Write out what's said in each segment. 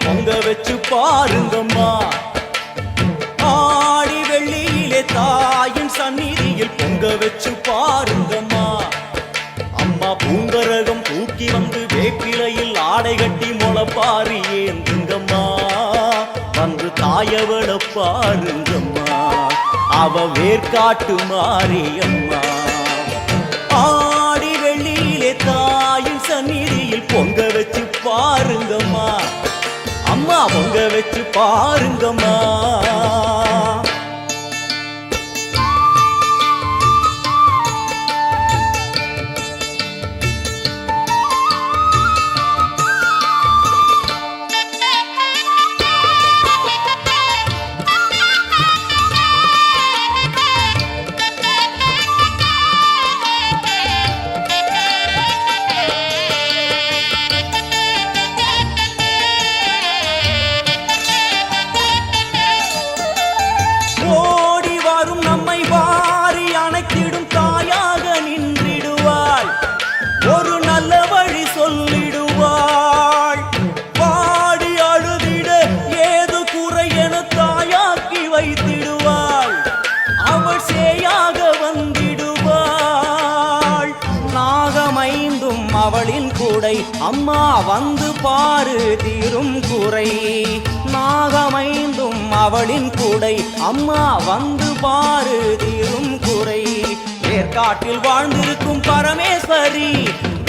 பொங்க வச்சு பாருங்கம்மா. ஆடி வெள்ளியிலே தாயின் சந்நிதியில் பொங்க வச்சு பாருங்கம்மா. அம்மா பூங்கரகம் தூக்கி வந்து வேப்பிலையில் ஆடை கட்டி முளப்பாரி ஏந்துங்கம்மா. வந்து தாயவள பாருங்கம்மா, அவ வேர்காட்டு மாரியம்மா. ஆடி வெள்ளியிலே தாயின் சந்நிதியில் பொங்க வச்சு பாருங்கம்மா. அம்மா பொங்க வச்சு பாருங்கம்மா. ஓடி வரும் நம்மை வாரி அணைத்திடும் தாயாக நின்றிடுவாள். ஒரு நல்ல வழி சொல்லிடுவாள். பாடி அழுதிட ஏது குறை என தாயாக்கி வைத்திடுவாள். அவள் சேயாக வந்திடுவாள். நாகமைந்தும் அவளின் கூடை, அம்மா வந்து பாரு தீரும் குறை. நாகமைந்தும் அவளின் கூடை, அம்மா வந்து பாரு தீரும் குறை. வேர்காட்டில் வாழ்ந்திருக்கும் பரமேஸ்வரி,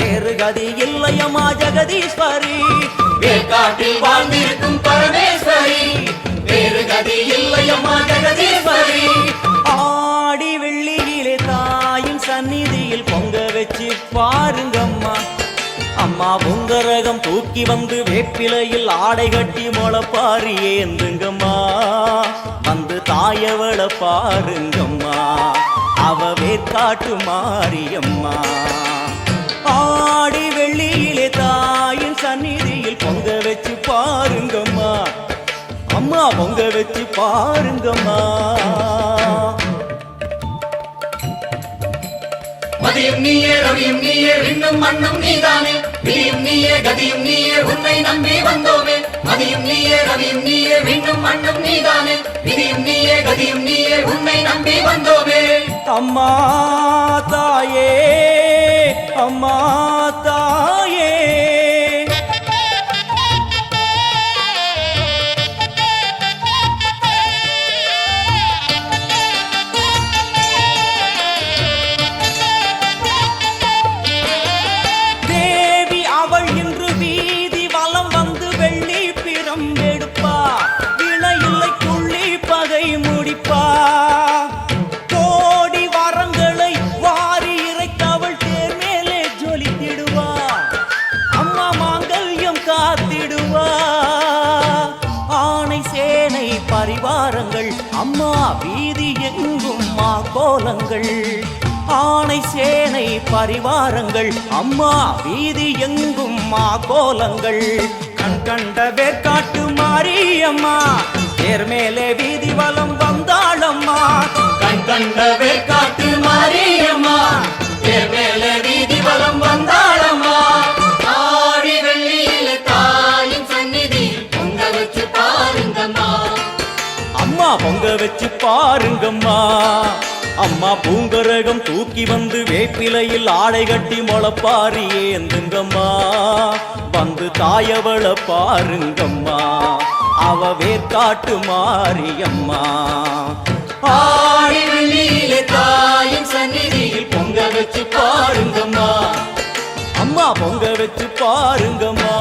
வேறு கதி இல்லையம்மா ஜெகதீஸ்வரி. வேர்காட்டில் வாழ்ந்திருக்கும் பரமேஸ்வரி, வேறு கதி இல்லையம்மா ஜெகதீஸ்வரி. ஆடி வெள்ளியிலே தாயின் சந்நிதியில் பொங்க வச்சு பாருங்கம்மா. அம்மா பொங்கரகம் தூக்கி வந்து வேப்பிலையில் ஆடை கட்டி முளப்பாரி ஏந்துங்கம்மா. வந்து தாயவள பாருங்கம்மா, அவ வேர்காட்டு மாரியம்மா. ஆடி வெள்ளியிலே தாயின் சந்நிதியில் பொங்க வச்சு பாருங்கம்மா. அம்மா பொங்க வச்சு பாருங்கம்மா. மதியும் நீயே ரவியும் நீயே விண்ணும் மண்ணும் நீதானே. விதியும் நீயே கதியும் நீயே உன்னை நம்பி வந்தோமே. மதியும் நீயே ரவியும் நீயே விண்ணும் மண்ணும் நீதானே. விதியும் நீயே கதியும் நீயே உன்னை நம்பி வந்தோமே. அம்மா தாயே, அம்மா தாயே, தேவி அவள் இன்று வீதி வலம் வந்து வெள்ளி பிரம்பெடுப்பா. வினையில்லை துள்ளி பகை முடிப்பா. கோடி வரங்களை வாரி இறைத்தவள் தேர் மேலே ஜொலித்திடுவா. அம்மா மாங்கல்யம் காத்திடுவா. ஆணை சேனை பரிவாரங்கள், அம்மா வீதி எங்கும் மா கோலங்கள். ஆணை சேனை பரிவாரங்கள், அம்மா வீதி எங்கும் மா கோலங்கள். கண் கண்ட வேர்காட்டு மாரியம்மா, தேர் மேலே வீதி வலம் வந்தாளம்மா. கண் கண்ட வேர்காட்டு மாரியம்மா, தேர் மேலே வீதி வலம் வந்தாளம்மா. ஆடி வெள்ளியிலே தாயின் சந்நிதியில் பொங்க வச்சு பாருங்கம்மா. அம்மா பொங்க வச்சு பாருங்கம்மா. அம்மா பூங்கரகம் தூக்கி வந்து வேப்பிலையில் ஆடை கட்டி முளப்பாரி ஏந்துங்கம்மா. வந்து தாயவள பாருங்கம்மா, அவ வேர்காட்டு மாரியம்மா. ஆடி வெள்ளியிலே தாயின் சந்நிதியில் பொங்க வச்சு பாருங்கம்மா. அம்மா பொங்க வச்சு பாருங்கம்மா.